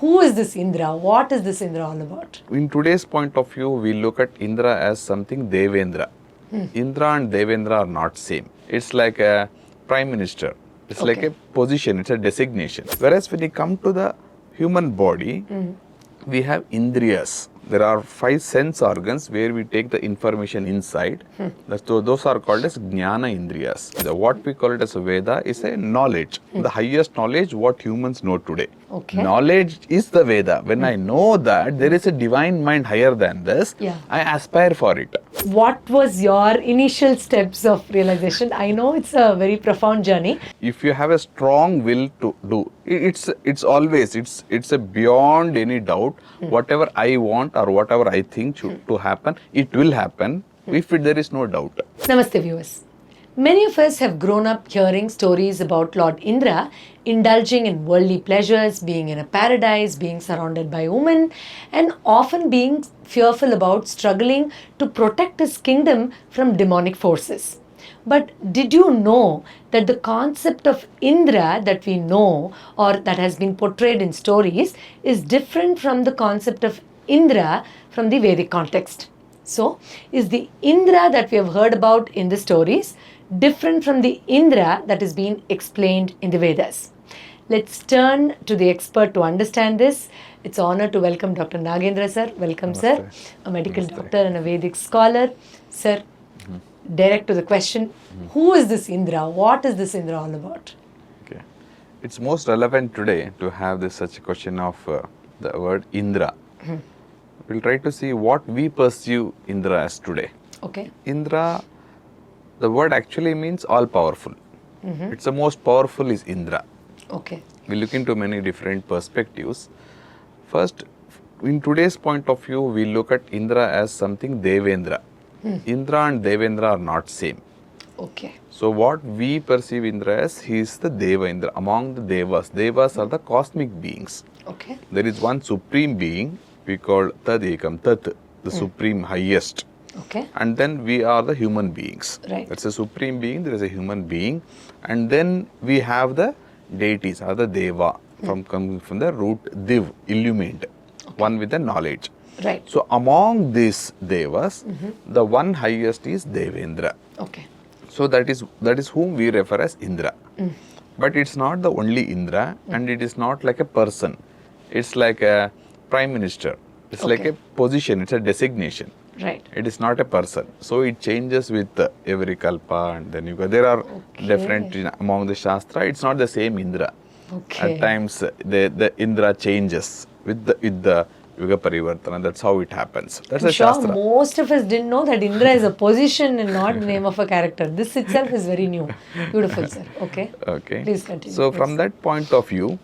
Who is this Indra? What is this Indra all about? In today's point of view, we look at Indra as something Devendra. Indra and Devendra are not same. It's like a prime minister. It's like a position, it's a designation. Whereas when you come to the human body, we have Indriyas. There are 5 sense organs where we take the information inside. So those are called as Jnana Indriyas. What we call it as a Veda is a knowledge. The highest knowledge what humans know today. Okay. Knowledge is the Veda. When I know that there is a divine mind higher than this, I aspire for it. What was your initial steps of realization? I know it's a very profound journey. If you have a strong will to do, it's a beyond any doubt. Whatever I want or whatever I think to happen, it will happen if there is no doubt. Namaste viewers. Many of us have grown up hearing stories about Lord Indra indulging in worldly pleasures, being in a paradise, being surrounded by women, and often being fearful about struggling to protect his kingdom from demonic forces. But did you know that the concept of Indra that we know or that has been portrayed in stories is different from the concept of Indra from the Vedic context? So, is the Indra that we have heard about in the stories different from the Indra that is being explained in the Vedas? Let's turn to the expert to understand this. It's an honor to welcome Dr. Nagendra sir. Welcome sir, a medical doctor and a Vedic scholar. Sir, direct to the question, who is this Indra? What is this Indra all about? Okay. It's most relevant today to have this such a question of the word Indra. We'll try to see what we perceive Indra as today. Okay. Indra, the word actually means all powerful. It's the most powerful is Indra. Okay. We look into many different perspectives. First, in today's point of view, we look at Indra as something Devendra. Indra and Devendra are not same. Okay. So what we perceive Indra as, he is the Deva Indra, among the Devas. Devas are the cosmic beings. Okay. There is one supreme being, we call Tad Ekam, Tat, the supreme highest. Okay. And then we are the human beings. Right. That's a supreme being, there is a human being. And then we have the deities, or the Deva, coming from the root Div, illumined, one with the knowledge. Right. So among these Devas, the one highest is Devendra. Okay. So that is whom we refer as Indra. But it's not the only Indra, and it is not like a person. It's like a prime minister. It's like a position, it's a designation. Right. It is not a person. So it changes with every kalpa, and then there are different among the Shastra. It's not the same Indra. Okay. At times the Indra changes with the Yuga Parivartana. That's how it happens. That's I'm a sure Shastra. most of us didn't know that Indra is a position and not the name of a character. This itself is very new. Beautiful, sir. Okay. Okay. Please continue. So from that point of view,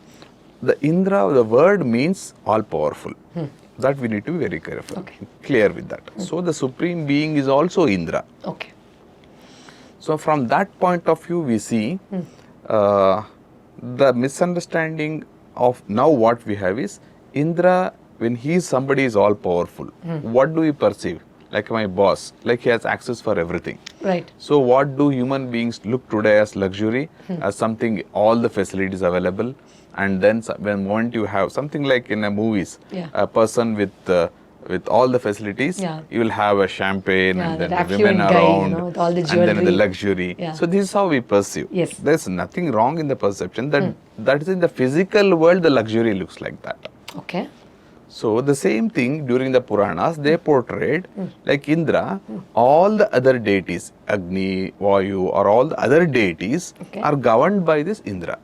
the Indra, the word means all powerful. That we need to be very careful, clear with that. So the supreme being is also Indra. Okay. So from that point of view, we see the misunderstanding of now what we have is Indra, when somebody is all powerful, what do we perceive? Like my boss, like he has access for everything. Right. So what do human beings look today as luxury, as something, all the facilities available, and then when moment you have something like in a movies, a person with all the facilities, you will have a champagne and then the women around, with all the jewelry. and then the luxury. So this is how we perceive. Yes. There's nothing wrong in the perception that is in the physical world, the luxury looks like that. Okay. So the same thing during the Puranas, they portrayed like Indra, all the other deities, Agni, Vayu, or all the other deities are governed by this Indra.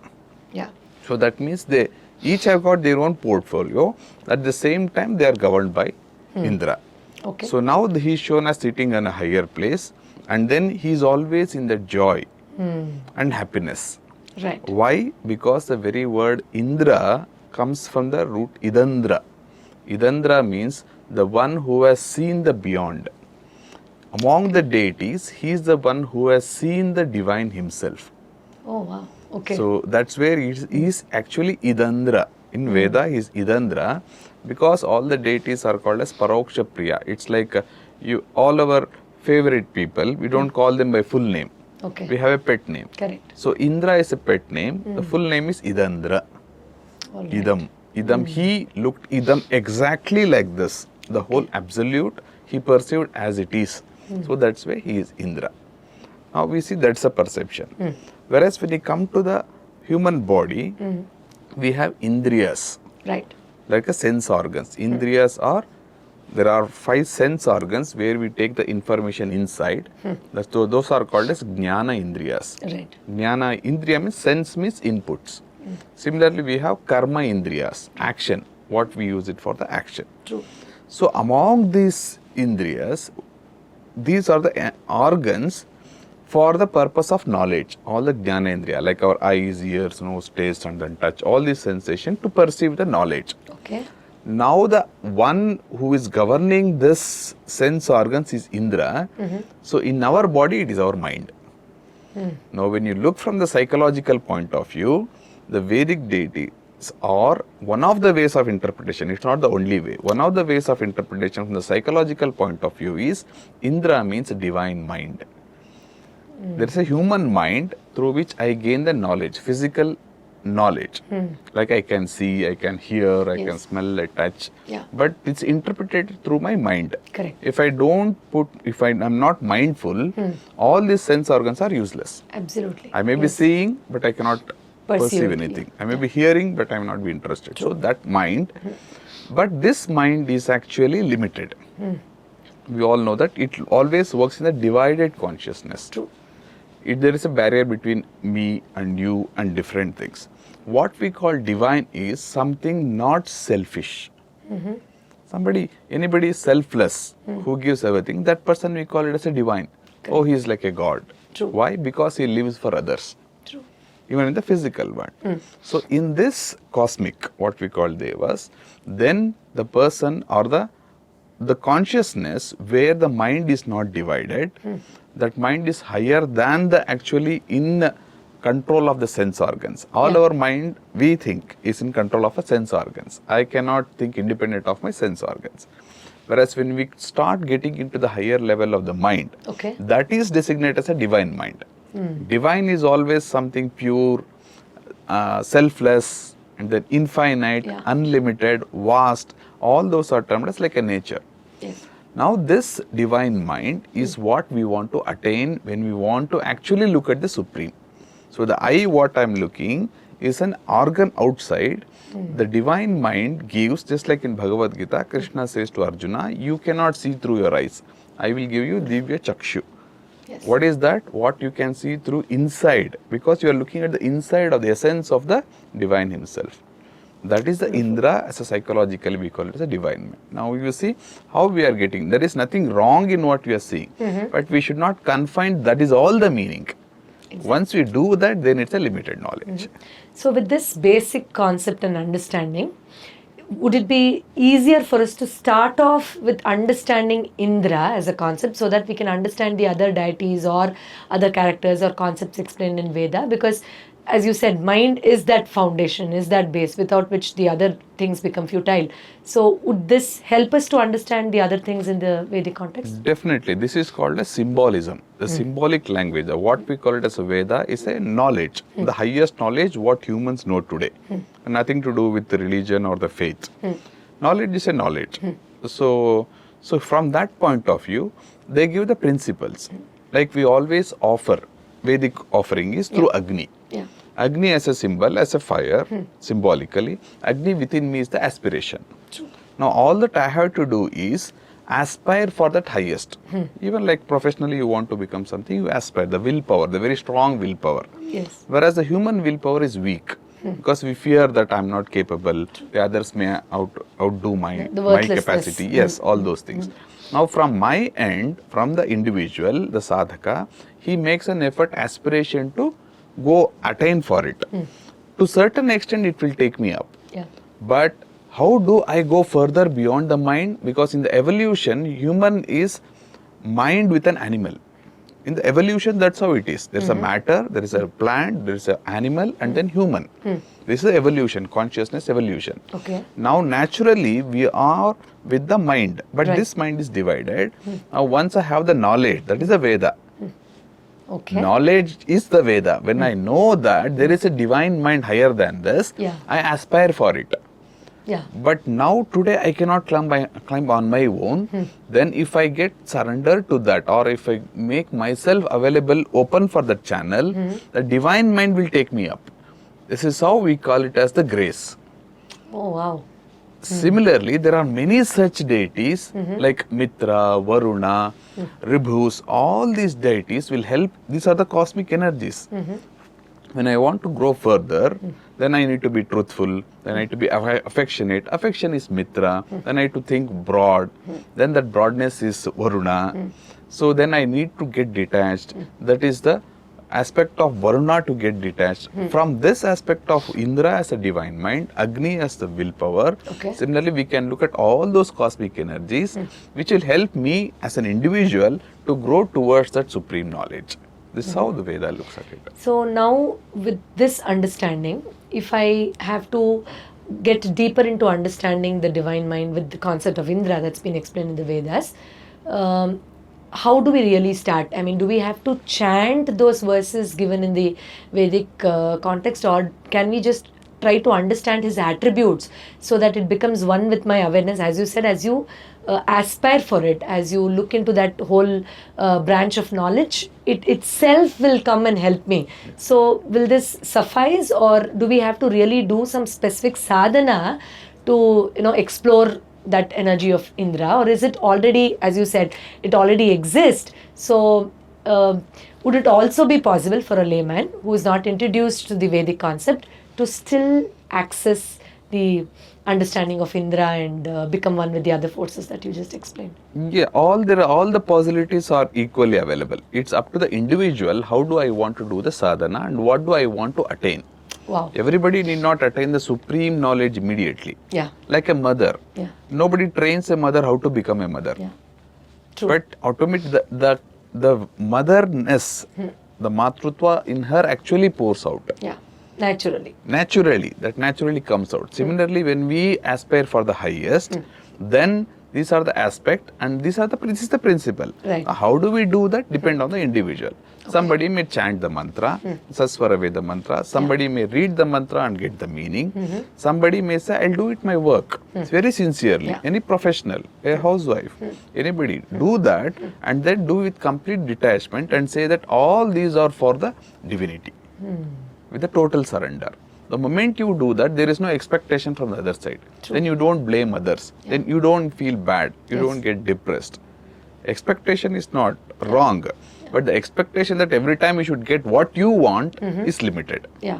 Yeah. So that means they each have got their own portfolio. At the same time, they are governed by Indra. Okay. So now he is shown as sitting in a higher place, and then he is always in the joy and happiness. Right. Why? Because the very word Indra comes from the root Idandra. Idandra means the one who has seen the beyond. Among the deities, he is the one who has seen the divine himself. Oh, wow. Okay. So that's where he is actually Idandra. In Veda, he is Idandra because all the deities are called as Paroksha Priya. It's like all our favorite people, we don't call them by full name. Okay. We have a pet name. Correct. So Indra is a pet name. The full name is Idandra. All right. Idam. Idam, he looked Idam exactly like this. The whole absolute he perceived as it is. So that's why he is Indra. Now we see that's a perception. Whereas when you come to the human body, we have Indriyas, Right. like a sense organs. Indriyas are, there are 5 sense organs where we take the information inside. So those are called as Jnana Indriyas. Right. Jnana Indriya means sense means inputs. Similarly, we have Karma Indriyas, action, what we use it for the action. True. So among these Indriyas, these are the organs for the purpose of knowledge. All the Jnana Indriya, like our eyes, ears, nose, taste and then touch, all these sensations to perceive the knowledge. Okay. Now the one who is governing this sense organs is Indra. So in our body it is our mind. Now when you look from the psychological point of view, the Vedic deities are one of the ways of interpretation. It's not the only way. One of the ways of interpretation from the psychological point of view is Indra means divine mind. There is a human mind through which I gain the knowledge, physical knowledge. Like I can see, I can hear, I can smell, I touch. Yeah. But it's interpreted through my mind. Correct. If I don't put, if I'm not mindful, all these sense organs are useless. Absolutely. I may be seeing, but I cannot perceive it, anything. I may be hearing, but I may not be interested. So that mind, but this mind is actually limited. We all know that it always works in a divided consciousness. True. There is a barrier between me and you and different things. What we call divine is something not selfish. Anybody is selfless, who gives everything, that person we call it as a divine. Oh, he is like a god. True. Why? Because he lives for others. True. Even in the physical world. So in this cosmic, what we call devas, then the person or the consciousness where the mind is not divided, that mind is higher than the actually in control of the sense organs. All our mind, we think, is in control of a sense organs. I cannot think independent of my sense organs. Whereas when we start getting into the higher level of the mind, that is designated as a divine mind. Divine is always something pure, selfless, and then infinite, unlimited, vast. All those are termed as like a nature. Yes. Now this divine mind is what we want to attain when we want to actually look at the Supreme. So the eye, what I am looking, is an organ outside. The divine mind gives, just like in Bhagavad Gita, Krishna says to Arjuna, you cannot see through your eyes. I will give you Divya Chakshu. Yes. What is that? What you can see through inside, because you are looking at the inside of the essence of the divine himself. That is the Indra, as a psychologically we call it as a divine mind. Now you see how we are getting, there is nothing wrong in what we are seeing, but we should not confine that is all the meaning. Exactly. Once we do that, then it's a limited knowledge. So with this basic concept and understanding, would it be easier for us to start off with understanding Indra as a concept so that we can understand the other deities or other characters or concepts explained in Veda? Because as you said, mind is that foundation, is that base without which the other things become futile. So would this help us to understand the other things in the Vedic context? Definitely. This is called a symbolism. The symbolic language, what we call it as a Veda, is a knowledge. The highest knowledge what humans know today. Nothing to do with the religion or the faith. Knowledge is a knowledge. So from that point of view, they give the principles. Like we always offer, Vedic offering is through Agni. Agni as a symbol, as a fire, symbolically. Agni within me is the aspiration. True. Now all that I have to do is aspire for that highest. Even like professionally you want to become something, you aspire, the willpower, the very strong willpower. Yes. Whereas the human willpower is weak. Because we fear that I am not capable, the others may outdo my capacity. Yes, all those things. Now from my end, from the individual, the sadhaka, he makes an effort, aspiration to go attain for it. To certain extent it will take me up. But how do I go further beyond the mind? Because in the evolution, human is mind with an animal. In the evolution, that's how it is. There's a matter, there is a plant, there is an animal, and then human. This is evolution, consciousness evolution. Now, naturally, we are with the mind, but this mind is divided. Now, once I have the knowledge, that is the Veda. Knowledge is the Veda. When I know that there is a divine mind higher than this, I aspire for it. Yeah. But now today I cannot climb on my own. Then if I get surrendered to that, or if I make myself available, open for the channel, the divine mind will take me up. This is how we call it as the grace. Oh, wow. Similarly, there are many such deities like Mitra, Varuna, Ribhus. All these deities will help. These are the cosmic energies. When I want to grow further, then I need to be truthful, then I need to be affectionate. Affection is Mitra. Then I need to think broad. Then that broadness is Varuna. So then I need to get detached. That is the aspect of Varuna, to get detached. From this aspect of Indra as a divine mind, Agni as the willpower. Okay. Similarly, we can look at all those cosmic energies which will help me as an individual to grow towards that supreme knowledge. This is how the Veda looks at it. So now with this understanding, if I have to get deeper into understanding the divine mind with the concept of Indra that's been explained in the Vedas, how do we really start? I mean, do we have to chant those verses given in the Vedic context, or can we just try to understand his attributes so that it becomes one with my awareness? As you said, as you aspire for it, as you look into that whole branch of knowledge, it itself will come and help me. So will this suffice, or do we have to really do some specific sadhana to explore that energy of Indra, or is it already, as you said, it already exists? So would it also be possible for a layman who is not introduced to the Vedic concept to still access the understanding of Indra and become one with the other forces that you just explained? Yeah, all the possibilities are equally available. It's up to the individual. How do I want to do the sadhana, and what do I want to attain? Wow. Everybody need not attain the supreme knowledge immediately. Yeah. Like a mother. Yeah. Nobody trains a mother how to become a mother. Yeah. True. But automatically the motherness, the matrutva in her actually pours out. Yeah. Naturally. That naturally comes out. Similarly, when we aspire for the highest, then these are the aspect, and this is the principle. Right. How do we do that? Depend on the individual. Okay. Somebody may chant the mantra, Saswara Veda mantra. Somebody may read the mantra and get the meaning. Somebody may say, I'll do it my work. It's very sincerely. Yeah. Any professional, a housewife, anybody, do that, and then do with complete detachment and say that all these are for the divinity. With a total surrender. The moment you do that, there is no expectation from the other side. True. Then you don't blame others. Yeah. Then you don't feel bad. You Yes. don't get depressed. Expectation is not wrong, but the expectation that every time you should get what you want is limited. Yeah.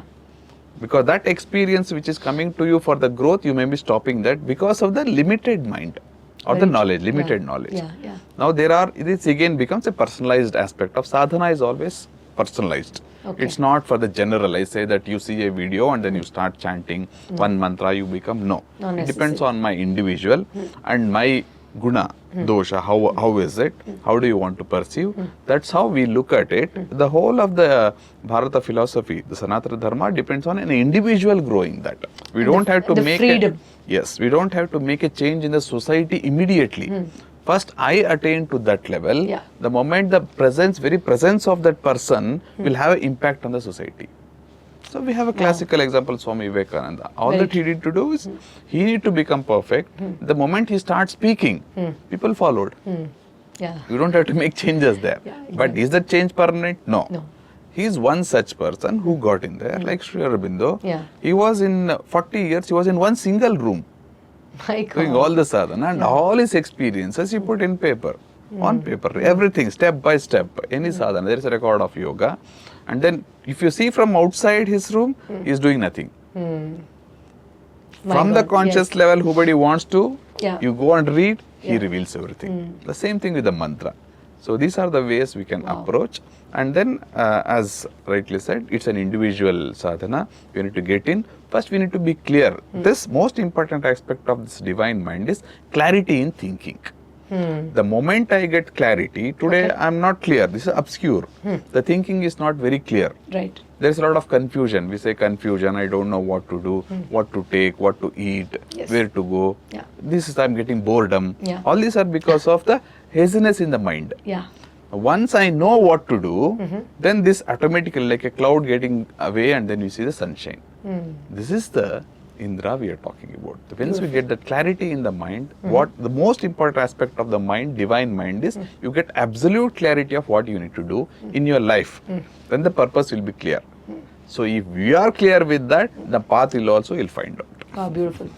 Because that experience which is coming to you for the growth, you may be stopping that because of the limited mind or the Very knowledge, true. limited Yeah. knowledge. Yeah. Yeah. Now this again becomes a personalized aspect of sadhana. Is always personalized. Okay. It's not for the general. I say that you see a video and then you start chanting one mantra, you become. No. Not It depends necessary. on my individual and my guna, dosha. How is it? How do you want to perceive? That's how we look at it. The whole of the Bharata philosophy, the Sanatana Dharma, depends on an individual growing that. We don't have to the make freedom. Yes, we don't have to make a change in the society immediately. First, I attain to that level. Yeah. The moment the very presence of that person will have an impact on the society. So we have a classical example, Swami Vivekananda. All Very that he need to do is, he need to become perfect. The moment he starts speaking, people followed. Yeah. You don't have to make changes there. Yeah, But is that change permanent? No. No. He is one such person who got in there, like Sri Aurobindo. Yeah. He was in 40 years, he was in one single room, My God. doing all the sadhana, and all his experiences he put in paper, on paper, everything step by step, any sadhana. There is a record of yoga, and then if you see from outside his room, he is doing nothing. My From the God, conscious yes. level, whoever wants to, Yeah. you go and read, he Yeah. reveals everything. The same thing with the mantra. So these are the ways we can approach, and then as rightly said, it's an individual sadhana. We need to get in. First, we need to be clear. This most important aspect of this divine mind is clarity in thinking. The moment I get clarity, today Okay. I'm not clear. This is obscure. The thinking is not very clear. Right. There's a lot of confusion. We say confusion. I don't know what to do, what to take, what to eat, Yes. where to go. Yeah. This is I'm getting boredom. Yeah. All these are because of the haziness in the mind. Yeah. Once I know what to do, then this automatically, like a cloud getting away, and then you see the sunshine. This is the Indra we are talking about. Once we get that clarity in the mind, what the most important aspect of the mind, divine mind is, you get absolute clarity of what you need to do in your life. Then the purpose will be clear. So if we are clear with that, the path will also you'll find out. Oh, beautiful.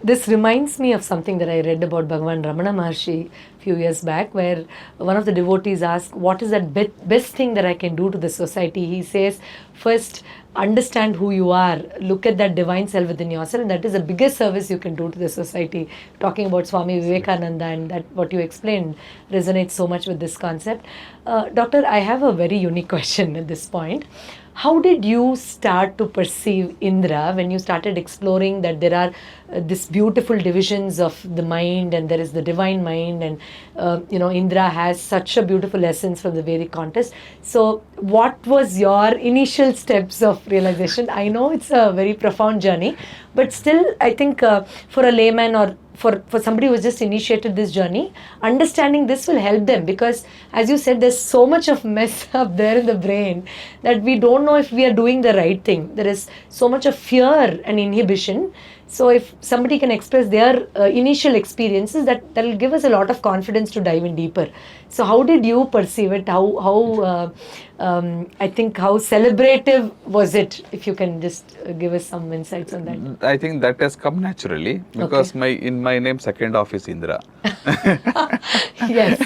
This reminds me of something that I read about Bhagavan Ramana Maharshi a few years back, where one of the devotees asked, what is that best thing that I can do to the society? He says, first, understand who you are. Look at that divine self within yourself, and that is the biggest service you can do to the society. Talking about Swami Vivekananda, and that what you explained resonates so much with this concept. Doctor, I have a very unique question at this point. How did you start to perceive Indra when you started exploring that there are these beautiful divisions of the mind, and there is the divine mind, and Indra has such a beautiful essence from the Vedic context. So what was your initial steps of realization? I know it's a very profound journey, but still I think for a layman or for somebody who has just initiated this journey, understanding this will help them, because as you said, there's so much of mess up there in the brain that we don't know if we are doing the right thing. There is so much of fear and inhibition. So if somebody can express their initial experiences, that will give us a lot of confidence to dive in deeper. So how did you perceive it? How celebrative was it? If you can just give us some insights on that. I think that has come naturally, because in my name second half is Indra. Yes.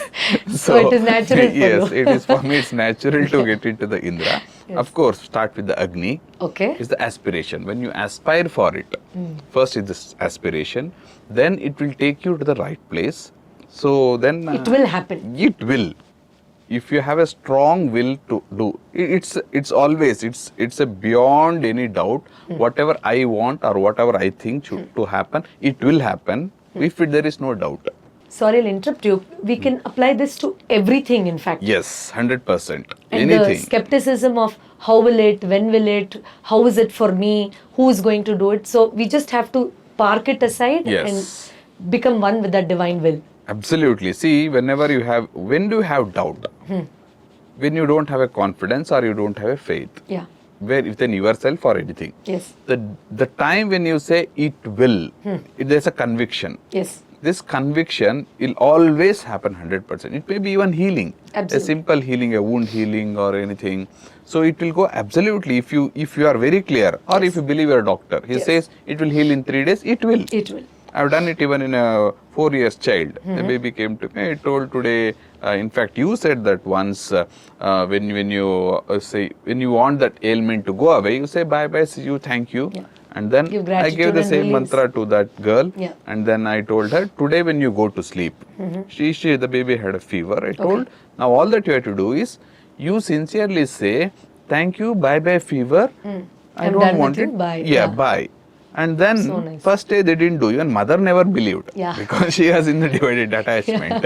So it is natural for yes, you. it is for me. It's natural to get into the Indra. Yes. Of course, start with the Agni. Okay. Is the aspiration. When you aspire for it, first is this aspiration, then it will take you to the right place. So then It will happen. It will. If you have a strong will to do, it's always it's a beyond any doubt. Whatever I want or whatever I think should to happen, it will happen. If there is no doubt. Sorry, I'll interrupt you. We can apply this to everything, in fact. Yes, 100%. And Anything. the skepticism of how will it, when will it, how is it for me, who is going to do it. So we just have to park it aside Yes. and become one with that divine will. Absolutely. See, when do you have doubt? When you don't have a confidence or you don't have a faith. Yeah. Where within yourself or anything. Yes. The time when you say it will, there's a conviction. Yes. This conviction will always happen 100%. It may be even healing. Absolutely. A simple healing, a wound healing or anything. So it will go absolutely if you are very clear, or if you believe you're a doctor. He says it will heal in 3 days, it will. It will. I've done it even in a 4 years child. The baby came to me. I told today. In fact, you said that once when you say when you want that ailment to go away, you say bye bye, see you, thank you, and then I gave the same mantra to that girl. Yeah. And then I told her today when you go to sleep, the baby had a fever. I told now all that you have to do is you sincerely say thank you, bye bye fever. I I'm don't done want with it. you, bye. Yeah, bye. And then So nice. first day they didn't do. Even mother never believed, Yeah. because she was in the divided attachment.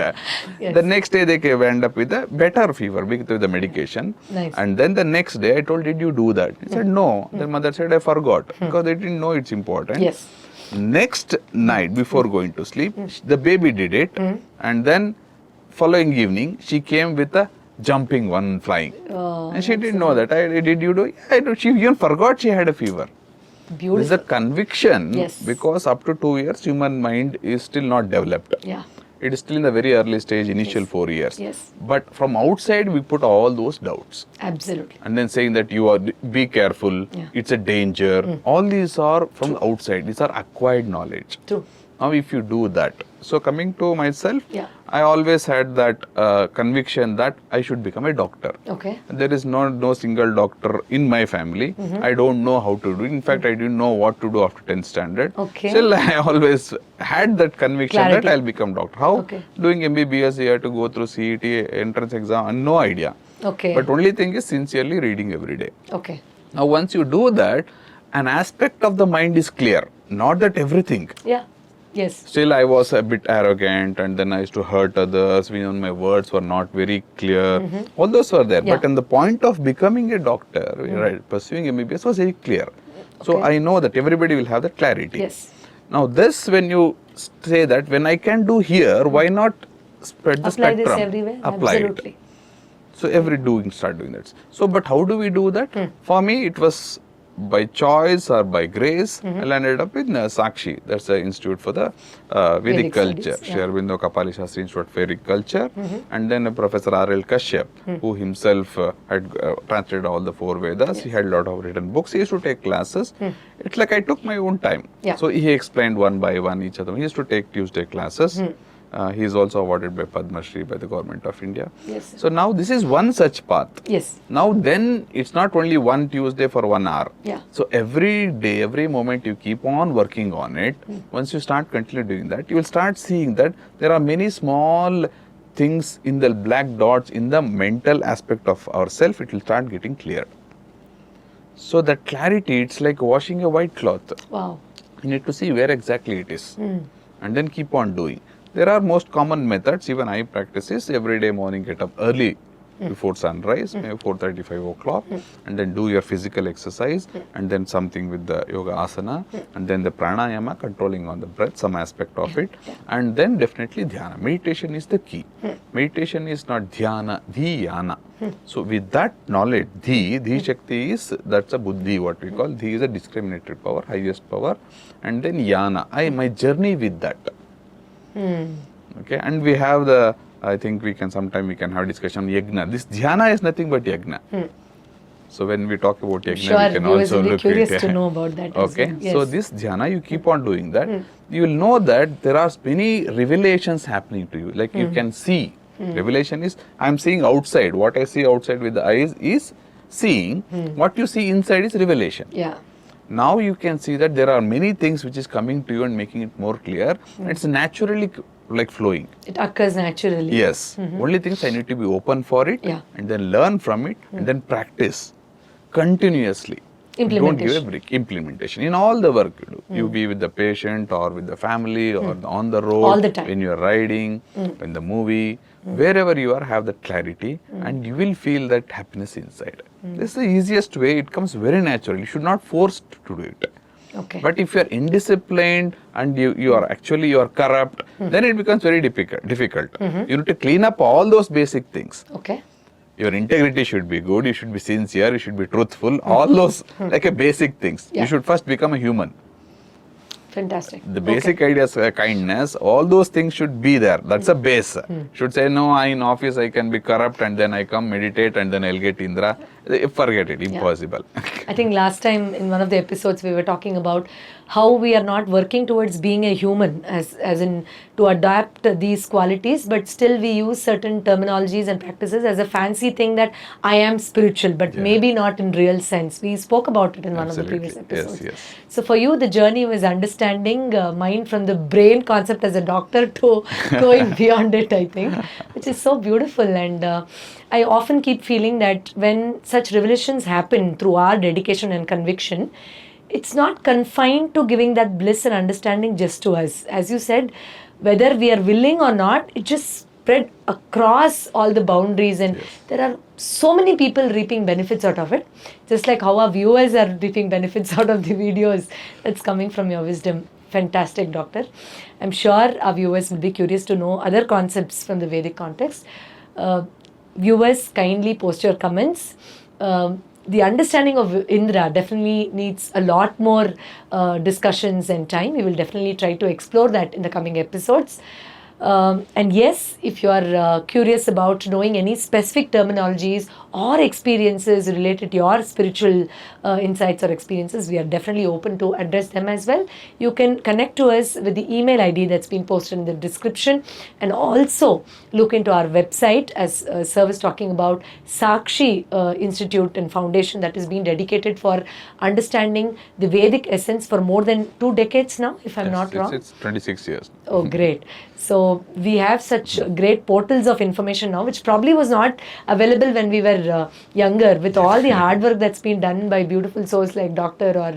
Yes. The next day they end up with a better fever with the medication. Nice. And then the next day I told, did you do that? He said no. The mother said I forgot, because they didn't know it's important. Yes. Next night before going to sleep, the baby did it, and then following evening she came with a jumping one, flying, and she didn't know that. Did you do? I do. She even forgot she had a fever. Beautiful. This is a conviction, Yes. because up to 2 years human mind is still not developed. Yeah. It is still in the very early stage, initial 4 years. Yes. But from outside we put all those doubts. Absolutely. And then saying that be careful, Yeah. it's a danger. All these are from the outside. These are acquired knowledge. True. Now if you do that, so coming to myself, Yeah. I always had that conviction that I should become a doctor. Okay. There is no single doctor in my family. I don't know how to do it. In fact, I didn't know what to do after 10th standard. Okay. Still, I always had that conviction Clarity. that I'll become doctor. How? Okay. Doing MBBS, you have to go through CET, entrance exam, no idea. Okay. But only thing is sincerely reading every day. Okay. Now, once you do that, an aspect of the mind is clear. Not that everything. Yeah. Yes. Still, I was a bit arrogant, and then I used to hurt others. My words were not very clear. All those were there. Yeah. But in the point of becoming a doctor, right, pursuing MBBS was very clear. So Okay. I know that everybody will have that clarity. Yes. Now, this when you say that when I can do here, why not spread the Apply spectrum? this everywhere. Apply Absolutely. it. So start doing that. So, but how do we do that? For me, it was by choice or by grace, I landed up in Sakshi. That's the Institute for the Vedic Culture. Studies, Sri Aurobindo Kapali Shastri Institute for Vedic Culture. And then Professor R.L. Kashyap, who himself had translated all the 4 Vedas. He had a lot of written books. He used to take classes. It's like I took my own time. Yeah. So he explained one by one each of them. He used to take Tuesday classes. He is also awarded by Padma Shri by the Government of India. Yes. So now this is one such path. Yes. Now then it's not only one Tuesday for 1 hour. Yeah. So every day, every moment you keep on working on it. Once you start continue doing that, you will start seeing that there are many small things in the black dots in the mental aspect of ourself. It will start getting clear. So that clarity, it's like washing a white cloth. Wow. You need to see where exactly it is and then keep on doing. There are most common methods, even I practice is every day morning get up early before sunrise, maybe 4:30, 5 o'clock, and then do your physical exercise, and then something with the yoga asana, and then the pranayama, controlling on the breath, some aspect of it, and then definitely dhyana. Meditation is the key. Meditation is not dhyana, dhyana. So with that knowledge, dhi shakti is, that's a buddhi, what we call, dhi is a discriminatory power, highest power, and then yana, my journey with that. Okay, and we have the, I think we can sometime we can have discussion on yajna. This dhyana is nothing but yajna. So when we talk about yajna, we can also look curious at to know about that. Okay, as well. Yes. so this dhyana, you keep on doing that, you will know that there are many revelations happening to you. Like you can see, revelation is, I am seeing outside. What I see outside with the eyes is seeing. What you see inside is revelation. Yeah. Now you can see that there are many things which is coming to you and making it more clear. It's naturally like flowing. It occurs naturally. Yes. Only things I need to be open for it and then learn from it and then practice continuously. Don't give a break. Implementation in all the work you do. You be with the patient or with the family or on the road. All the time. When you are riding, in the movie, wherever you are, have that clarity and you will feel that happiness inside. This is the easiest way. It comes very naturally. You should not force to do it. Okay. But if you are indisciplined and you are corrupt, then it becomes very difficult. You need to clean up all those basic things. Okay. Your integrity should be good, you should be sincere, you should be truthful, all those like a basic things. Yeah. You should first become a human. Fantastic. The basic ideas, kindness, all those things should be there. That's a base. Should say, no, in office I can be corrupt and then I come meditate and then I'll get Indra. Forget it, impossible. I think last time in one of the episodes we were talking about how we are not working towards being a human as in to adapt these qualities, but still we use certain terminologies and practices as a fancy thing that I am spiritual, but maybe not in real sense. We spoke about it in one of the previous episodes. Yes. So for you, the journey was understanding mind from the brain concept as a doctor to going beyond it, I think, which is so beautiful. And I often keep feeling that when such revelations happen through our dedication and conviction, it's not confined to giving that bliss and understanding just to us. As you said, whether we are willing or not, it just spread across all the boundaries, and there are so many people reaping benefits out of it, just like how our viewers are reaping benefits out of the videos that's coming from your wisdom. Fantastic, Doctor. I'm sure our viewers will be curious to know other concepts from the Vedic context. Viewers, kindly post your comments. The understanding of Indra definitely needs a lot more discussions and time. We will definitely try to explore that in the coming episodes. And yes, if you are curious about knowing any specific terminologies or experiences related to your spiritual insights or experiences, we are definitely open to address them as well. You can connect to us with the email ID that's been posted in the description, and also look into our website as a service talking about Sakshi Institute and Foundation that has been dedicated for understanding the Vedic essence for more than 2 decades now, if I'm not wrong. It's 26 years. Oh, great. So we have such great portals of information now, which probably was not available when we were younger. With all the hard work that's been done by beautiful souls like Dr. or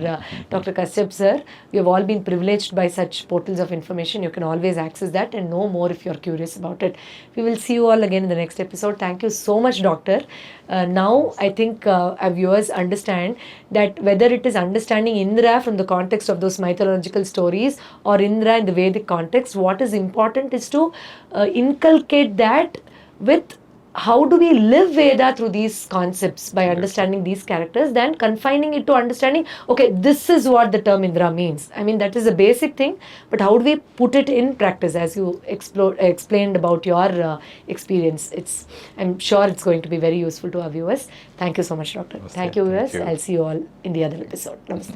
Dr. Kashyap sir, we have all been privileged by such portals of information. You can always access that and know more if you're curious about it. We will see you all again in the next episode. Thank you so much, Doctor. Now, I think our viewers understand that whether it is understanding Indra from the context of those mythological stories or Indra in the Vedic context, what is important is to inculcate that with how do we live Veda through these concepts by understanding these characters than confining it to understanding, okay, this is what the term Indra means. I mean, that is a basic thing, but how do we put it in practice as you explained about your experience? I'm sure it's going to be very useful to our viewers. Thank you so much, Doctor. Namaste. Thank you, Thank viewers. you. I'll see you all in the other episode. Namaste.